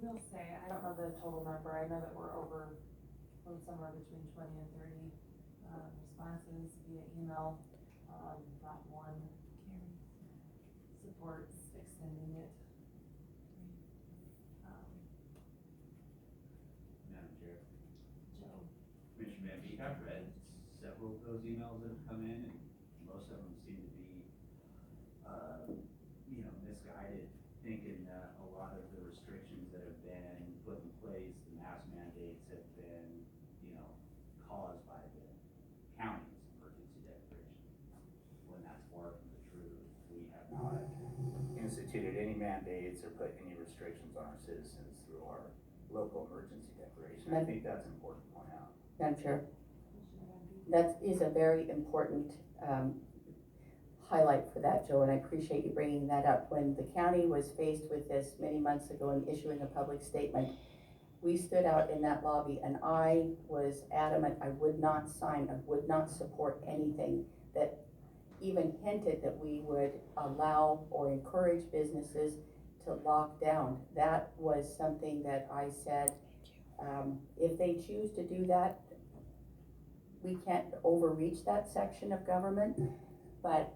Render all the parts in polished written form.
will say, I don't know the total number, I know that we're over somewhere between 20 and 30 responses via email. PART1 supports extending it. Madam Chair. Joe. Commissioner Van Beek, I've read several of those emails that have come in, and most of them seem to be, misguided, thinking that a lot of the restrictions that have been put in place, the mask mandates have been, caused by the county's emergency declaration. When that's far from the truth, we have not instituted any mandates or put any restrictions on our citizens through our local emergency declaration. I think that's important to point out. Madam Chair, that is a very important highlight for that, Joe, and I appreciate you bringing that up. When the county was faced with this many months ago and issuing a public statement, we stood out in that lobby and I was adamant I would not sign, I would not support anything that even hinted that we would allow or encourage businesses to lock down. That was something that I said, if they choose to do that, we can't overreach that section of government, but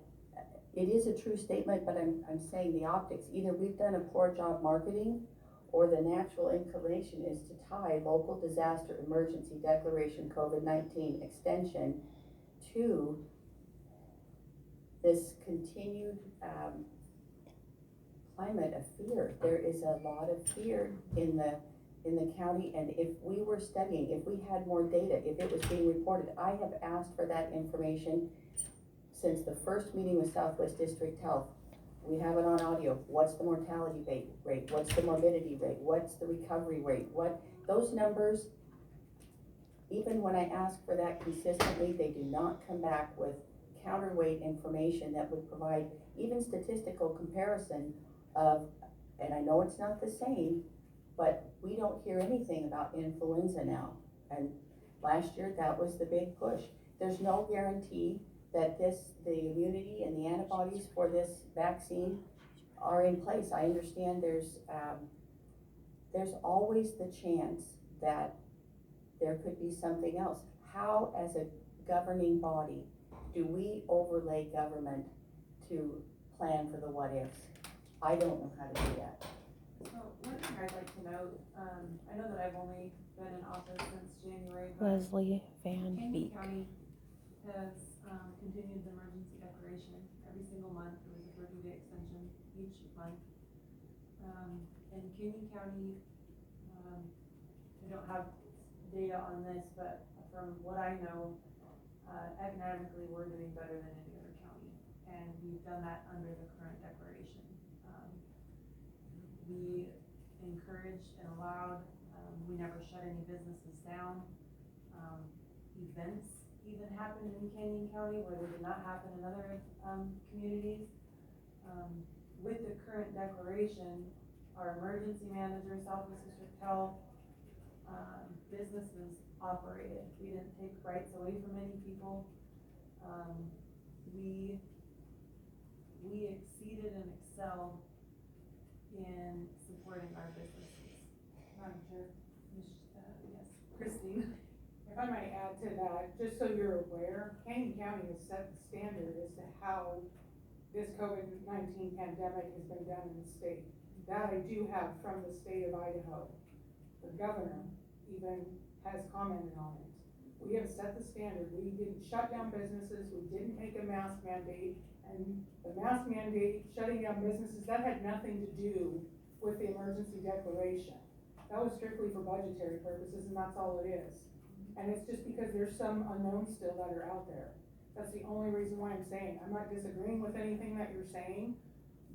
it is a true statement, but I'm saying the optics, either we've done a poor job marketing or the natural inclination is to tie local disaster emergency declaration COVID-19 extension to this continued climate of fear. There is a lot of fear in the county, and if we were studying, if we had more data, if it was being reported, I have asked for that information since the first meeting with Southwest District Health. We have it on audio. What's the mortality rate? What's the morbidity rate? What's the recovery rate? Those numbers, even when I ask for that consistently, they do not come back with counterweight information that would provide even statistical comparison of, and I know it's not the same, but we don't hear anything about influenza now. And last year, that was the big push. There's no guarantee that the immunity and the antibodies for this vaccine are in place. I understand there's always the chance that there could be something else. How, as a governing body, do we overlay government to plan for the what ifs? I don't know how to do that. So one thing I'd like to note, I know that I've only been in office since January, but Leslie Van Canyon Beek. County has continued the emergency declaration every single month. There was a 30-day extension each month. In Canyon County, I don't have data on this, but from what I know, economically we're doing better than any other county, and we've done that under the current declaration. We encouraged and allowed, we never shut any businesses down. Events even happened in Canyon County where they did not happen in other communities. With the current declaration, our emergency manager, Southwest District Health, businesses operated. We didn't take rights away from any people. We exceeded and excelled in supporting our businesses. Madam Chair, yes, Christine. If I might add to that, just so you're aware, Canyon County has set the standard as to how this COVID-19 pandemic has been done in the state. That I do have from the state of Idaho. The governor even has commented on it. We have set the standard. We didn't shut down businesses. We didn't make a mask mandate. And the mask mandate, shutting down businesses, that had nothing to do with the emergency declaration. That was strictly for budgetary purposes, and that's all it is. And it's just because there's some unknowns still that are out there. That's the only reason why I'm saying. I'm not disagreeing with anything that you're saying,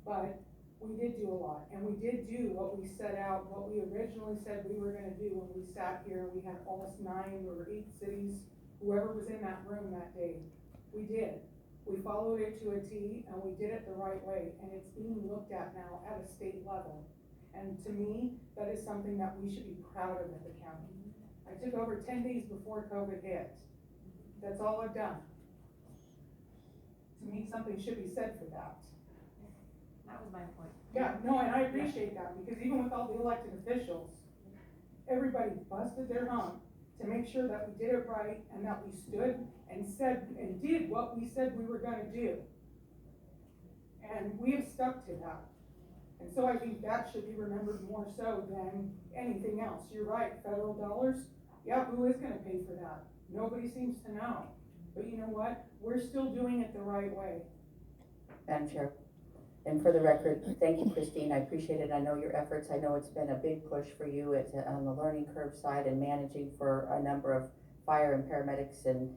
but we did do a lot. And we did do what we set out, what we originally said we were gonna do when we sat here. We had almost 9 or 8 cities, whoever was in that room that day. We did. We followed it to a T, and we did it the right way, and it's being looked at now at a state level. And to me, that is something that we should be proud of at the county. I took over 10 days before COVID hit. That's all I've done. To me, something should be said for that. That was my point. Yeah, no, and I appreciate that, because even with all the elected officials, everybody busted their hump to make sure that we did it right, and that we stood and said, and did what we said we were gonna do. And we have stuck to that. And so I think that should be remembered more so than anything else. You're right, federal dollars, yeah, who is gonna pay for that? Nobody seems to know. But you know what? We're still doing it the right way. Madam Chair. And for the record, thank you, Christine, I appreciate it, I know your efforts, I know it's been a big push for you on the learning curve side and managing for a number of fire and paramedics and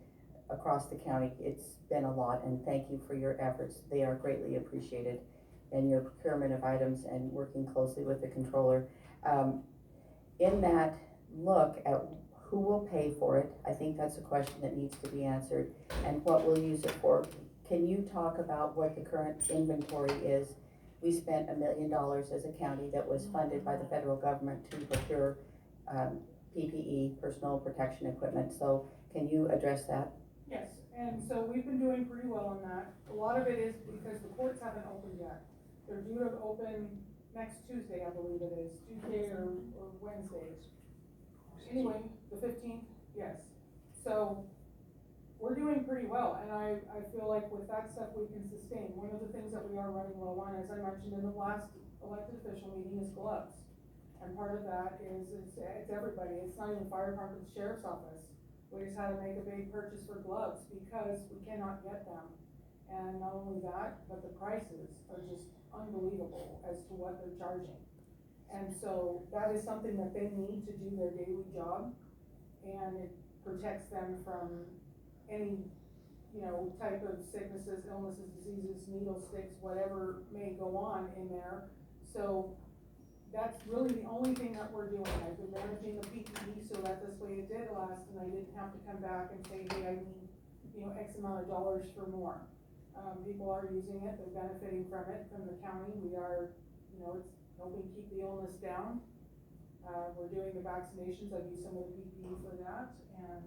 across the county. It's been a lot, and thank you for your efforts, they are greatly appreciated. And your procurement of items and working closely with the controller. In that look at who will pay for it, I think that's a question that needs to be answered, and what we'll use it for. Can you talk about what the current inventory is? We spent $1 million as a county that was funded by the federal government to procure PPE, personal protection equipment, so can you address that? Yes, and so we've been doing pretty well on that. A lot of it is because the courts haven't opened yet. They're due to open next Tuesday, I believe it is, Tuesday or Wednesday. Anyway, the 15th, yes. So we're doing pretty well, and I feel like with that stuff we can sustain. One of the things that we are running low on, as I mentioned in the last elected official meeting, is gloves. And part of that is, it's everybody, it's not even the fire department, the sheriff's office. We just had to make a big purchase for gloves because we cannot get them. And not only that, but the prices are just unbelievable as to what they're charging. And so that is something that they need to do their daily job, and it protects them from any, type of sicknesses, illnesses, diseases, needle sticks, whatever may go on in there. So that's really the only thing that we're doing. I've been managing the PPE so that this way it did last, and I didn't have to come back and say, hey, I need, X amount of dollars for more. People are using it, they're benefiting from it, from the county. We are, it's helping keep the illness down. We're doing the vaccinations, I've used some of the PPE for that, and,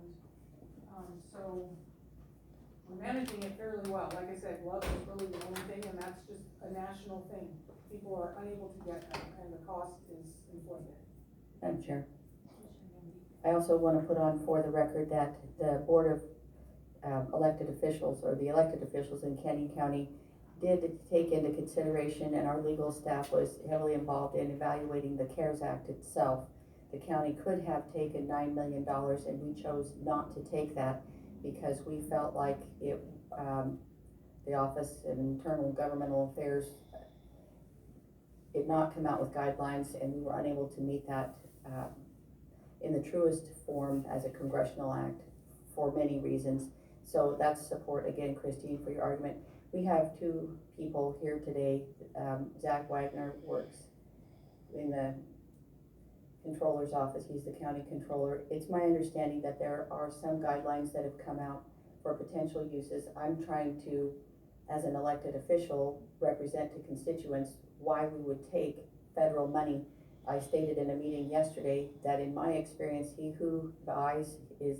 so we're managing it fairly well. Like I said, gloves is really the only thing, and that's just a national thing. People are unable to get them, and the cost is inflated. Madam Chair. I also want to put on for the record that the Board of elected officials, or the elected officials in Canyon County, did take into consideration, and our legal staff was heavily involved in evaluating the CARES Act itself. The county could have taken $9 million, and we chose not to take that because we felt like it, the Office of Internal Governmental Affairs did not come out with guidelines, and we were unable to meet that in the truest form as a congressional act for many reasons. So that's support, again, Christine, for your argument. We have two people here today. Zach Wagner works in the controller's office. He's the county controller. It's my understanding that there are some guidelines that have come out for potential uses. I'm trying to, as an elected official, represent to constituents why we would take federal money. I stated in a meeting yesterday that in my experience, he who pays is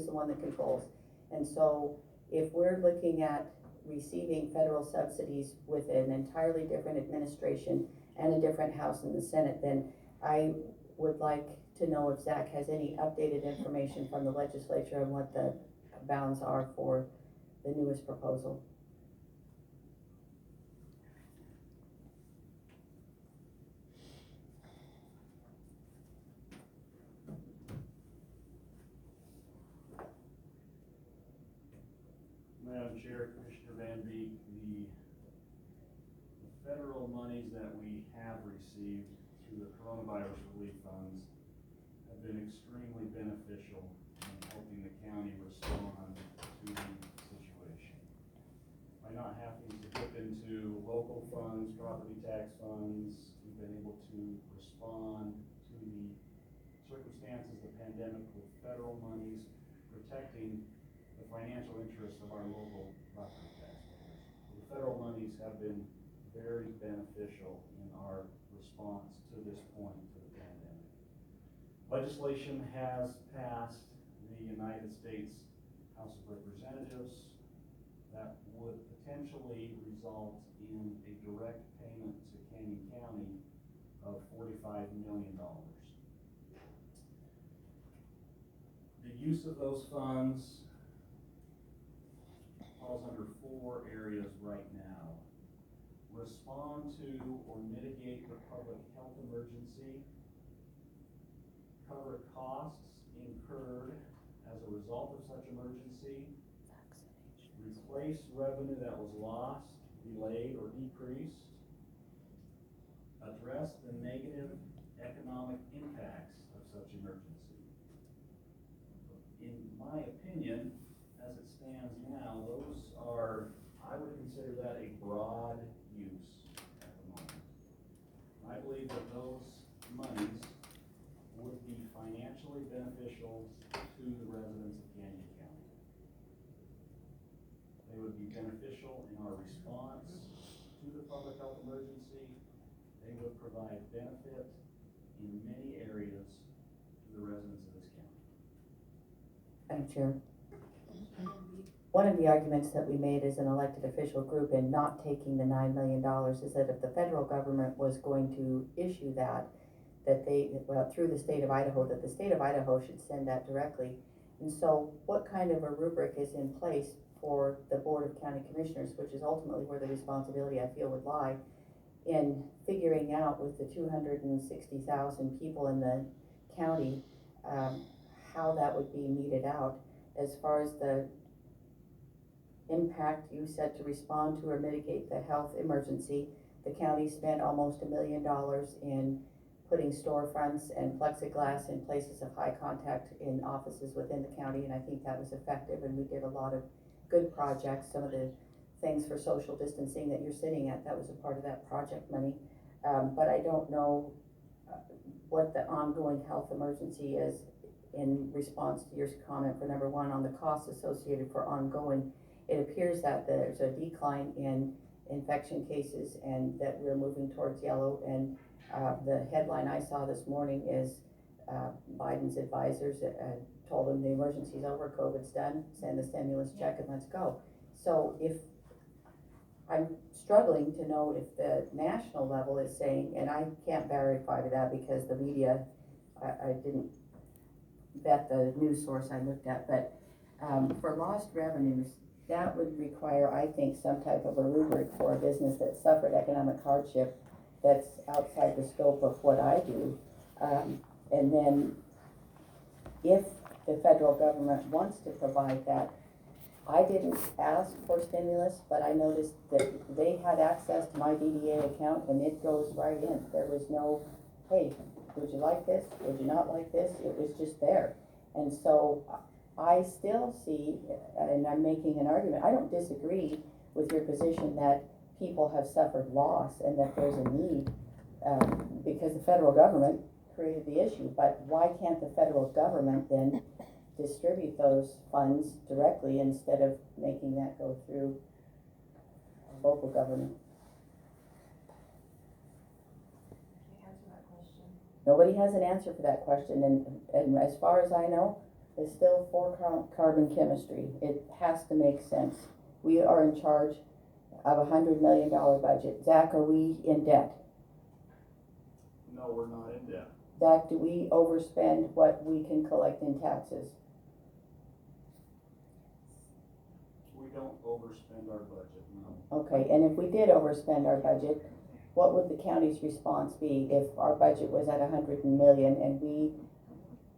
the one that controls. And so if we're looking at receiving federal subsidies with an entirely different administration and a different House and the Senate, then I would like to know if Zach has any updated information from the legislature on what the bounds are for the newest proposal. Madam Chair, Commissioner Van Beek, the federal monies that we have received through the coronavirus relief funds have been extremely beneficial in helping the county respond to the situation. By not having to dip into local funds, property tax funds, we've been able to respond to the circumstances of the pandemic with federal monies, protecting the financial interests of our local property taxpayers. The federal monies have been very beneficial in our response to this point to the pandemic. Legislation has passed the United States House of Representatives that would potentially result in a direct payment to Canyon County of $45 million. The use of those funds falls under 4 areas right now. Respond to or mitigate the public health emergency, cover costs incurred as a result of such emergency, replace revenue that was lost, delayed, or decreased, address the negative economic impacts of such emergency. In my opinion, as it stands now, those are, I would consider that a broad use at the moment. I believe that those monies would be financially beneficial to the residents of Canyon County. They would be beneficial in our response to the public health emergency. They would provide benefit in many areas to the residents of this county. Madam Chair, one of the arguments that we made as an elected official group in not taking the $9 million is that if the federal government was going to issue that they, well, through the state of Idaho, that the state of Idaho should send that directly. And so what kind of a rubric is in place for the Board of County Commissioners, which is ultimately where the responsibility I feel would lie, in figuring out with the 260,000 people in the county, how that would be meted out as far as the impact you said to respond to or mitigate the health emergency. The county spent almost $1 million in putting storefronts and plexiglass in places of high contact in offices within the county, and I think that was effective, and we did a lot of good projects. Some of the things for social distancing that you're sitting at, that was a part of that project money. But I don't know what the ongoing health emergency is in response to your comment for number one on the costs associated for ongoing. It appears that there's a decline in infection cases and that we're moving towards yellow, and the headline I saw this morning is Biden's advisors told him the emergency's over, COVID's done, send the stimulus check and let's go. So if I'm struggling to know if the national level is saying, and I can't verify that because the media, I didn't vet the news source I looked at, but for lost revenues, that would require, I think, some type of a rubric for a business that suffered economic hardship that's outside the scope of what I do. And then if the federal government wants to provide that, I didn't ask for stimulus, but I noticed that they had access to my DDA account and it goes right in. There was no, hey, would you like this? Would you not like this? It was just there. And so I still see, and I'm making an argument, I don't disagree with your position that people have suffered loss and that there's a need because the federal government created the issue, but why can't the federal government then distribute those funds directly instead of making that go through local government? Answer that question. Nobody has an answer for that question, and as far as I know, it's still for carbon chemistry. It has to make sense. We are in charge of $100 million budget. Zach, are we in debt? No, we're not in debt. Zach, do we overspend what we can collect in taxes? We don't overspend our budget, no. Okay, and if we did overspend our budget, what would the county's response be if our budget was at 100 million and we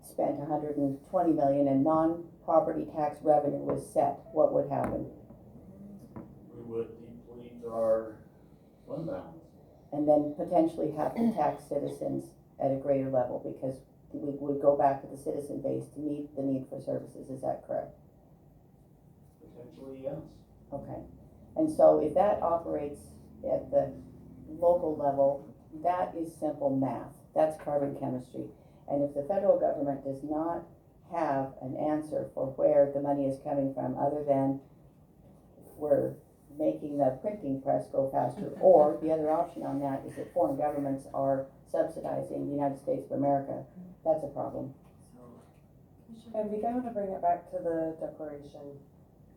spent 120 million and non-property tax revenue was set? What would happen? We would deplete our fund balance. And then potentially have to tax citizens at a greater level because we would go back to the citizen base to meet the need for services. Is that correct? Potentially, yes. Okay. And so if that operates at the local level, that is simple math. That's carbon chemistry. And if the federal government does not have an answer for where the money is coming from other than we're making the printing press go faster, or the other option on that is that foreign governments are subsidizing the United States of America, that's a problem. And we kind of bring it back to the declaration.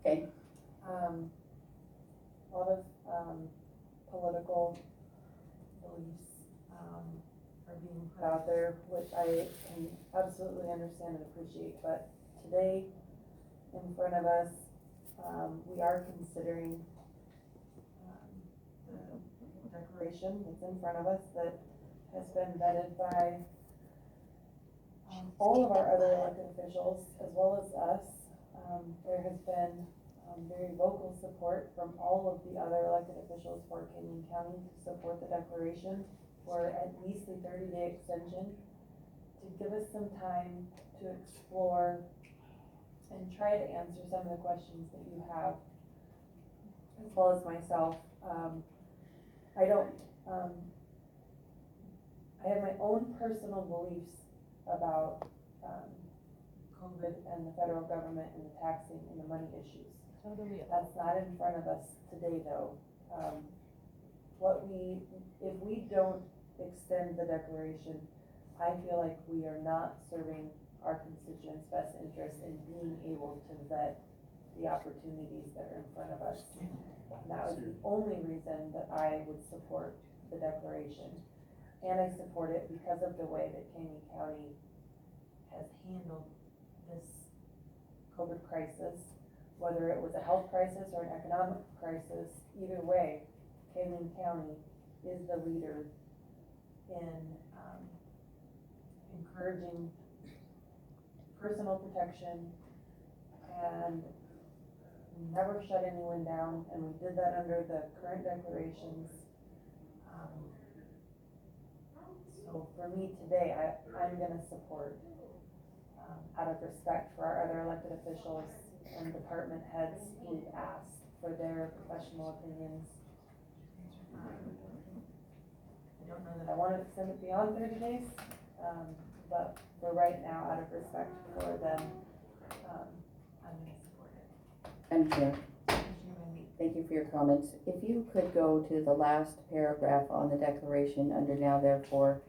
Okay. A lot of political beliefs, are being put out there, which I can absolutely understand and appreciate, but today, in front of us, we are considering, the declaration that's in front of us that has been vetted by, all of our other elected officials, as well as us. There has been, very vocal support from all of the other elected officials for Canyon County to support the declaration for at least a 30-day extension, to give us some time to explore and try to answer some of the questions that you have, as well as myself. I don't, I have my own personal beliefs about, COVID and the federal government and the taxing and the money issues. That's not in front of us today, though. If we don't extend the declaration, I feel like we are not serving our constituents' best interest in being able to vet the opportunities that are in front of us. And that was the only reason that I would support the declaration. And I support it because of the way that Canyon County has handled this COVID crisis. Whether it was a health crisis or an economic crisis, either way, Canyon County is the leader in encouraging personal protection, and we never shut anyone down, and we did that under the current declarations. So for me today, I'm gonna support, out of respect for our other elected officials and department heads who've asked for their professional opinions. I don't know that I want to extend it beyond 30 days, but for right now, out of respect for them, I'm going to support it. And Chair, thank you for your comments. If you could go to the last paragraph on the declaration under now therefore,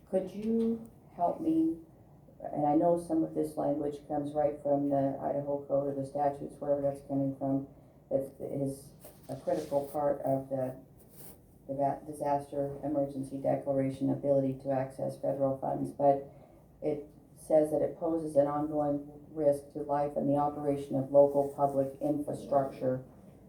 could you help me? And I know some of this language comes right from the Idaho Code or the statutes, wherever that's coming from, that is a critical part of the disaster emergency declaration ability to access federal funds. But it says that it poses an ongoing risk to life and the operation of local public infrastructure,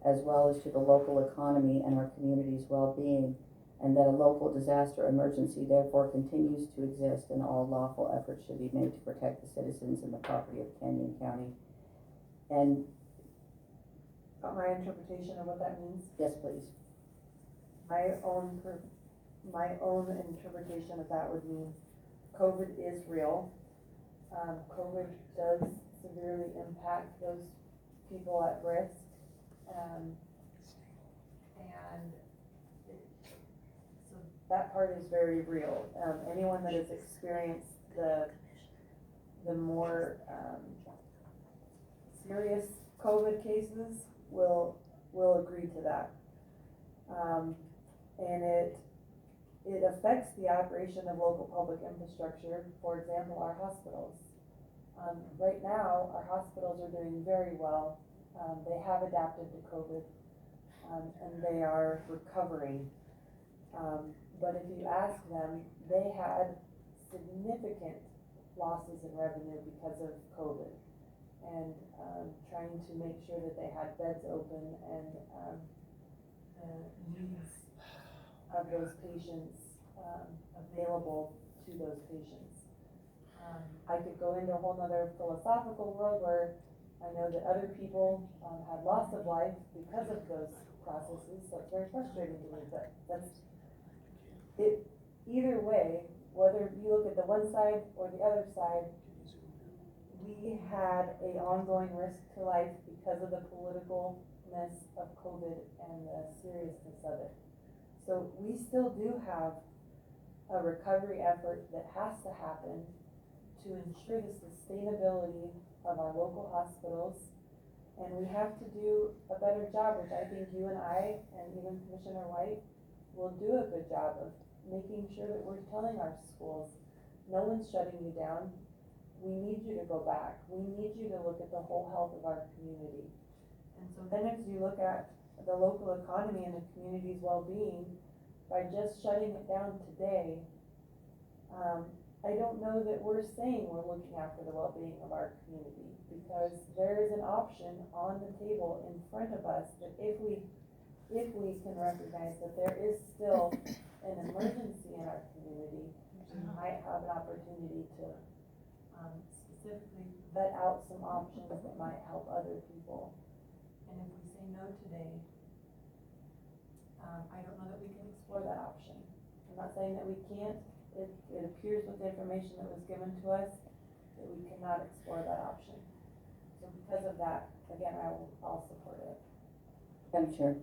as well as to the local economy and our community's well-being, and that a local disaster emergency therefore continues to exist, and all lawful efforts should be made to protect the citizens and the property of Canyon County. And My interpretation of what that means. yes, please. My own interpretation of that would mean COVID is real. COVID does severely impact those people at risk. And so that part is very real. Anyone that has experienced the more serious COVID cases will agree to that. And it affects the operation of local public infrastructure. For example, our hospitals. Right now, our hospitals are doing very well. They have adapted to COVID, and they are recovering. But if you ask them, they had significant losses in revenue because of COVID, and trying to make sure that they had beds open and the needs of those patients available to those patients. I could go into a whole nother philosophical world where I know that other people had loss of life because of those processes, so it's very frustrating to me, but that's it. Either way, whether you look at the one side or the other side, we had an ongoing risk to life because of the politicalness of COVID and the seriousness of it. So we still do have a recovery effort that has to happen to ensure the sustainability of our local hospitals. And we have to do a better job, which I think you and I, and even Commissioner White, will do a good job of making sure that we're telling our schools, no one's shutting you down. We need you to go back. We need you to look at the whole health of our community. And so then as you look at the local economy and the community's well-being, by just shutting it down today, I don't know that we're saying we're looking after the well-being of our community, because there is an option on the table in front of us that if we can recognize that there is still an emergency in our community, we might have an opportunity to Specifically, vet out some options that might help other people. and if we say no today, I don't know that we can Explore explore that option. I'm not saying that we can't, it appears with the information that was given to us that we cannot explore that option. So because of that, again, I'll support it. Madam Chair,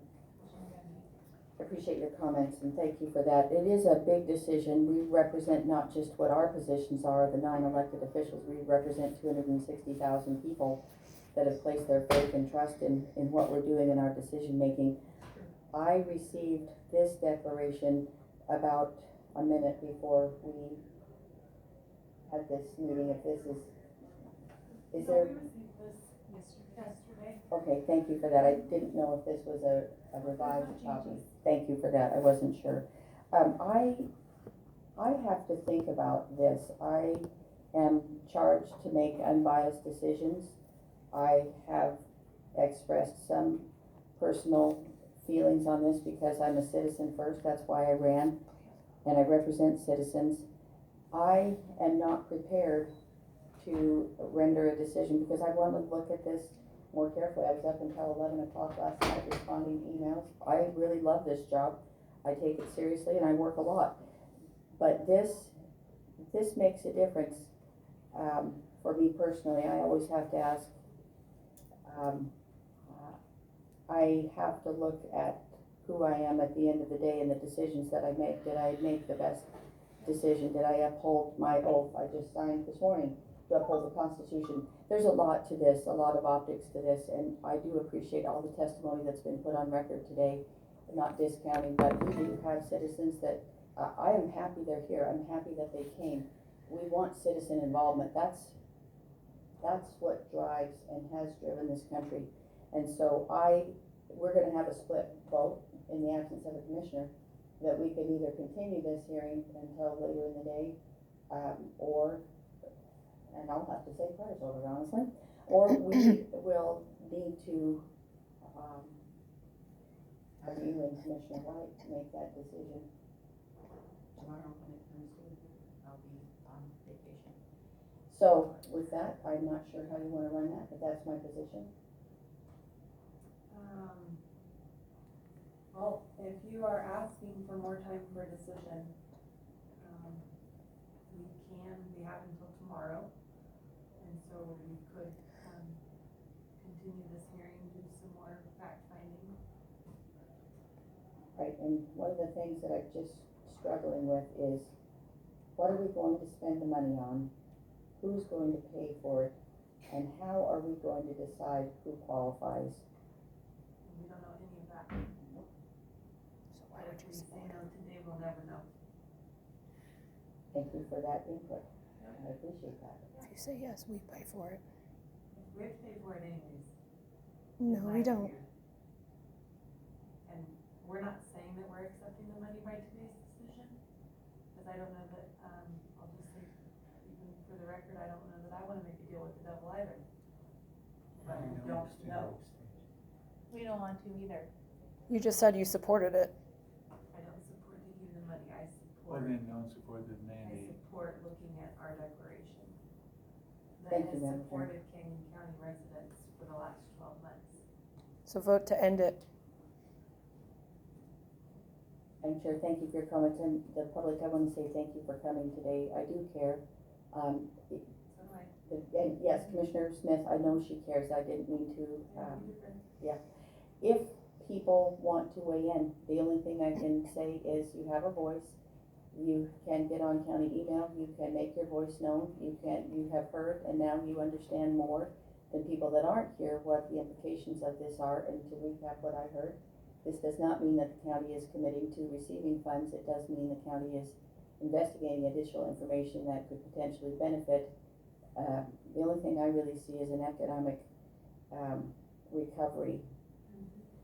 I appreciate your comments and thank you for that. It is a big decision. We represent not just what our positions are, the 9 elected officials, we represent 260,000 people that have placed their faith and trust in what we're doing in our decision making. I received this declaration about a minute before we had this meeting. If this is No, there? we received this yesterday. Okay, thank you for that. I didn't know if this was a revised copy. Thank you for that. I wasn't sure. I have to think about this. I am charged to make unbiased decisions. I have expressed some personal feelings on this because I'm a citizen first. That's why I ran, and I represent citizens. I am not prepared to render a decision because I want to look at this more carefully. I was up until 11 o'clock last night responding to emails. I really love this job. I take it seriously and I work a lot. But this makes a difference for me personally. I always have to ask, I have to look at who I am at the end of the day and the decisions that I make. Did I make the best decision? Did I uphold my oath I just signed this morning to uphold the Constitution? There's a lot to this, a lot of optics to this, and I do appreciate all the testimony that's been put on record today, not discounting, but we do have citizens that, I am happy they're here. I'm happy that they came. We want citizen involvement. That's what drives and has driven this country. And so we're gonna have a split vote in the absence of a commissioner, that we could either continue this hearing until later in the day, or, and I'll have to say prayers over it, honestly, or we will need to, have you and Commissioner White make that decision. Tomorrow when it comes to it, I'll be on vacation. So with that, I'm not sure how you wanna run that, but that's my position. Well, if you are asking for more time for a decision, we have until tomorrow. And so we could, continue this hearing, do some more fact finding. Right, and one of the things that I'm just struggling with is, what are we going to spend the money on? Who's going to pay for it? And how are we going to decide who qualifies? We don't know any of that. So why would you If we say support no it? today, we'll never know. Thank you for that input. I appreciate that. If you say yes, we pay for it. We have to pay for it anyways. No, in we my don't. opinion. And we're not saying that we're accepting the money by today's decision, because I don't know that, I'll just say, even for the record, I don't know that I wanna make a deal with the devil either. But I don't know. We don't want to either. You just said you supported it. I don't support taking the money, I Well, support, then don't support the I mandate. support looking at our declaration. That Thank you, has Madam Chair. supported Canyon County residents for the last 12 months. So vote to end it. Madam Chair, thank you for your comments, and the public, I want to say thank you for coming today. I do care. So do I. And yes, Commissioner Smith, I know she cares. I didn't mean to, if people want to weigh in, the only thing I can say is you have a voice. You can get on county email, you can make your voice known, you have heard, and now you understand more than people that aren't here what the implications of this are. And to recap what I heard, this does not mean that the county is committing to receiving funds. It does mean the county is investigating additional information that could potentially benefit. The only thing I really see is an economic recovery,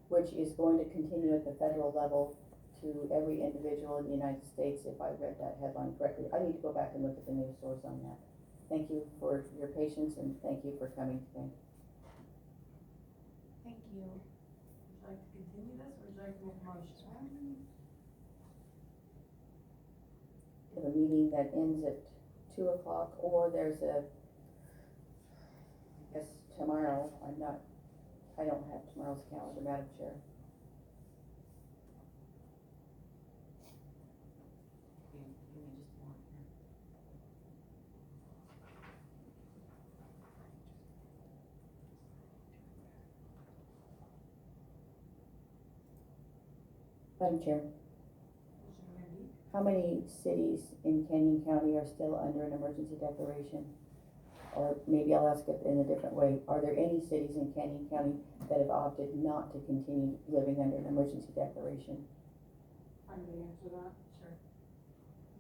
which is going to continue at the federal level to every individual in the United States, if I read that headline correctly. I need to go back and look at the news source on that. Thank you for your patience and thank you for coming today. Thank you. Would you like to continue this, or would you like to make a motion? We have a meeting that ends at 2 o'clock, or there's a, I guess tomorrow, I don't have tomorrow's calendar, Madam Chair. Give me just a moment here. Madam Chair, Commissioner Randy? how many cities in Canyon County are still under an emergency declaration? Or maybe I'll ask it in a different way. Are there any cities in Canyon County that have opted not to continue living under an emergency declaration? I'm gonna answer that. Sure.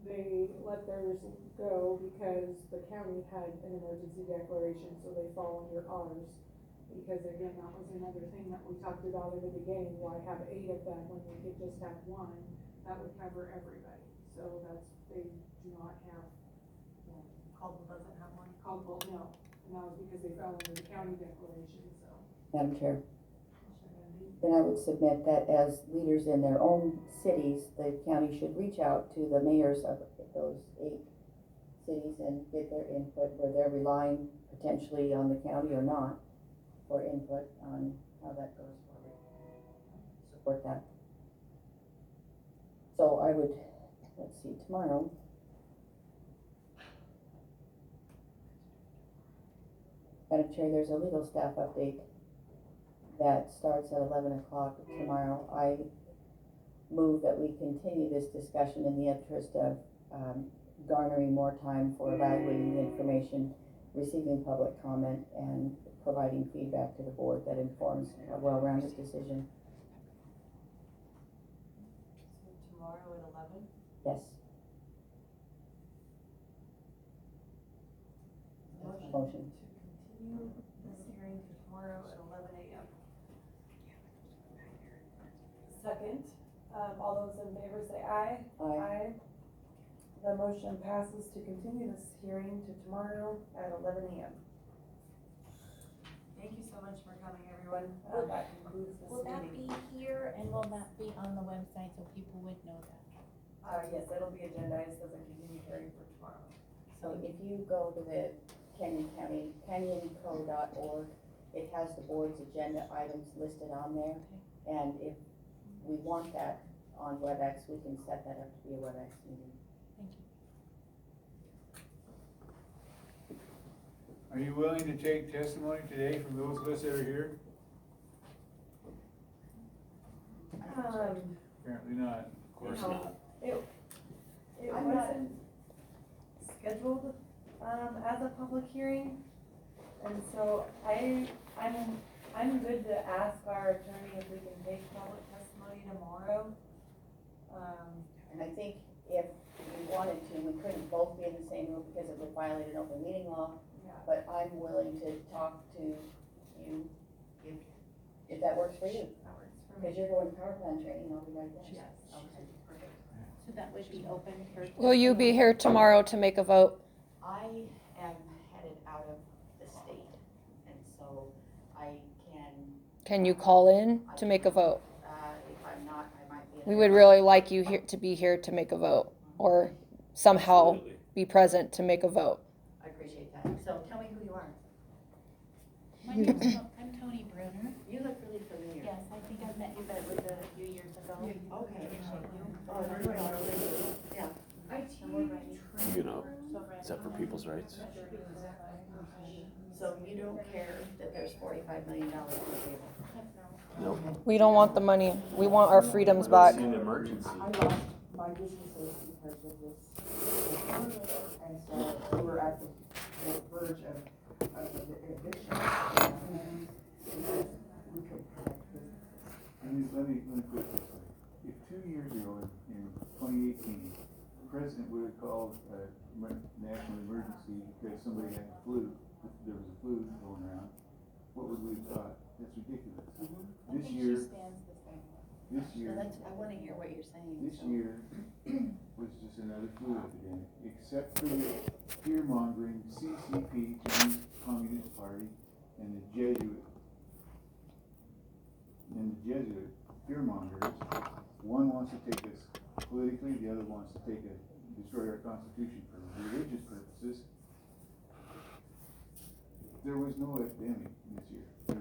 They let theirs go because the county had an emergency declaration, so they fall under ours. Because again, that was another thing that we talked about in the beginning, why have 8 of them when we could just have 1? That would cover everybody. So that's, they do not have, Caldwell doesn't have one. Caldwell, no. And that was because they fell under the county declaration, so. Madam Chair, Commissioner Randy? then I would submit that as leaders in their own cities, the county should reach out to the mayors of those 8 cities and get their input, where they're relying potentially on the county or not for input on how that goes forward. Support that. So I would, let's see, tomorrow. Madam Chair, there's a legal staff update that starts at 11 o'clock tomorrow. I move that we continue this discussion in the interest of garnering more time for evaluating the information, receiving public comment, and providing feedback to the board that informs a well-rounded decision. So tomorrow at 11? Yes. Motion. To continue this hearing to tomorrow at 11 a.m. Second, all those in favor say aye. Aye. The motion passes to continue this hearing to tomorrow at 11 a.m. Thank you so much for coming, everyone. That concludes this Will that meeting. be here and will that be on the website so people would know that? Yes, it'll be agendized as a continued hearing for tomorrow. So if you go to the Canyon County, canyonco.org, it has the board's agenda items listed on there. And if we want that on WebEx, we can set that up to be a WebEx meeting. Thank you. Are you willing to take testimony today from those of us that are here? Apparently not, of course No. not. It I'm not- wasn't scheduled, as a public hearing, and so I'm good to ask our attorney if we can take public testimony tomorrow. And I think if we wanted to, we couldn't both be in the same room because it would violate an open meeting law. Yeah. But I'm willing to talk to you if that works for you. That works for me. Because you're going to power plant training, I'll be right there. Yes. Okay, perfect. So that would be open for. Will you be here tomorrow to make a vote? I am headed out of the state, and so I Can you call in to make a vote? if I'm not, I might be. We would really like you here to be here to make a vote, or somehow Absolutely. be present to make a vote. I appreciate that. So tell me who you are. My name's I'm Tony Bruner. You look really familiar. Yes, I think I've met you, but it was a few years ago. Okay. Oh, very well. Yeah. You know, except for people's rights. So you don't care that there's $45 million on the table? Nope. We don't want the money. We want our freedoms back. It's an emergency. I lost my businesses because of this. And so we were at the verge of eviction. And we could collect businesses. Let me put it this way. If 2 years ago, in 2018, the president would have called a national emergency because somebody had the flu, there was a flu going around, what would we have thought? That's ridiculous. I This think year, she stands the same. This year, I wanna hear what you're saying. this year was just another flu epidemic, except for the fear-mongering CCP, Chinese Communist Party, and the Jesuit fear-mongers. One wants to take us politically, the other wants to destroy our Constitution for religious purposes. There was no epidemic this year.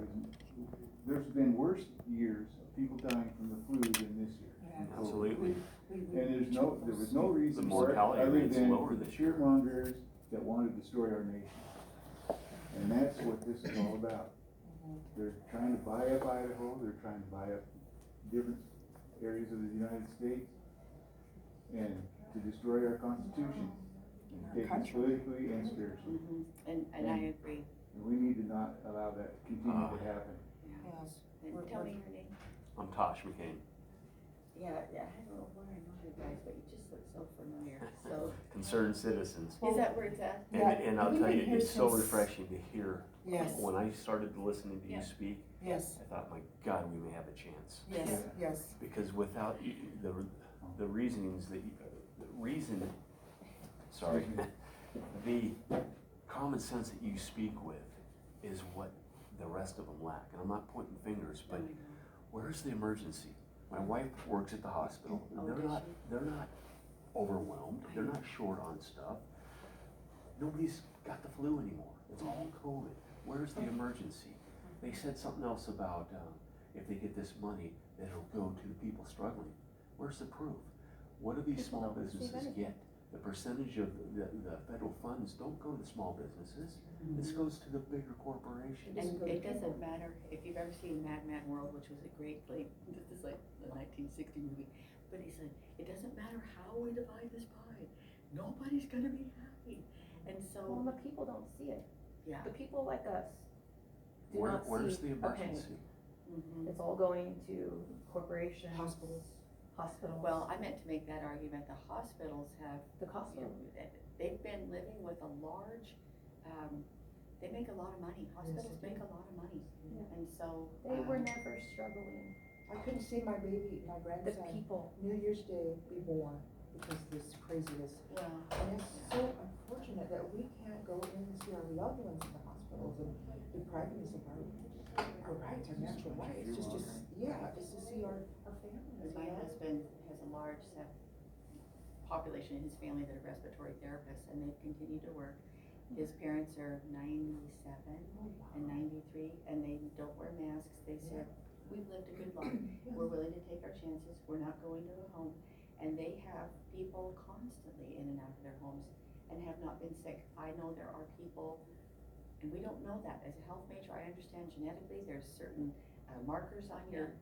There's been worse years of people dying from the flu than this year. from COVID. Absolutely. And there was no reason The for it mortality other rate's than lower the this year. fear-mongers that want to destroy our nation. And that's what this is all about. They're trying to buy up Idaho, they're trying to buy up different areas of the United States, and to destroy our Constitution, and take us politically and spiritually. And I agree. And we need to not allow that to continue to happen. Yes. And tell me your name. I'm Tosh McCain. Yeah, I don't know where I know you guys, but you just look so familiar, so. Concerned citizens. Is that where it's at? And I'll we've tell been you, here it's so since- refreshing to hear. Yes. When I started listening to you Yeah. speak, Yes, I thought, my God, we may have a chance. yes, yes. Because without the reasonings that sorry, the common sense that you speak with is what the rest of them lack. And I'm not pointing fingers, but where's the emergency? My wife works at the hospital. Oh, They're does not, they're not overwhelmed. They're not short on stuff. Nobody's got the flu anymore. It's all COVID. Where's the emergency? They said something else about, if they get this money, that it'll go to the people struggling. Where's the proof? What do these small businesses get? The percentage of the federal funds don't go to small businesses. This goes to the bigger corporations. And it doesn't matter if you've ever seen Mad World, which was a great, this is like the 1960 movie, but he said, it doesn't matter how we divide this pie, nobody's gonna be happy. And Well, so, the people don't see it. yeah. The people like us do not see. Where's the okay, emergency? Mhm. it's all going to corporations. Hospitals. Hospitals. Well, I meant to make that argument, the hospitals have, The hospital. they've been living with a large, they make a lot of money, hospitals they make do. a lot of money. Yeah. And so. They were never struggling. I couldn't see my baby, my The grandson, people. New Year's Day be born because of this craziness. Well, And it's so unfortunate that we can't go in and see our loved ones in the hospitals and depriving us of our rights, our natural rights, just to see our families. my husband has a large population in his family that are respiratory therapists, and they've continued to work. His parents are 97 and 93, and they don't wear masks. They said, we've lived a good life. We're willing to take our chances. We're not going to a home. And they have people constantly in and out of their homes and have not been sick. I know there are people, and we don't know that. As a health major, I understand genetically there's certain markers on your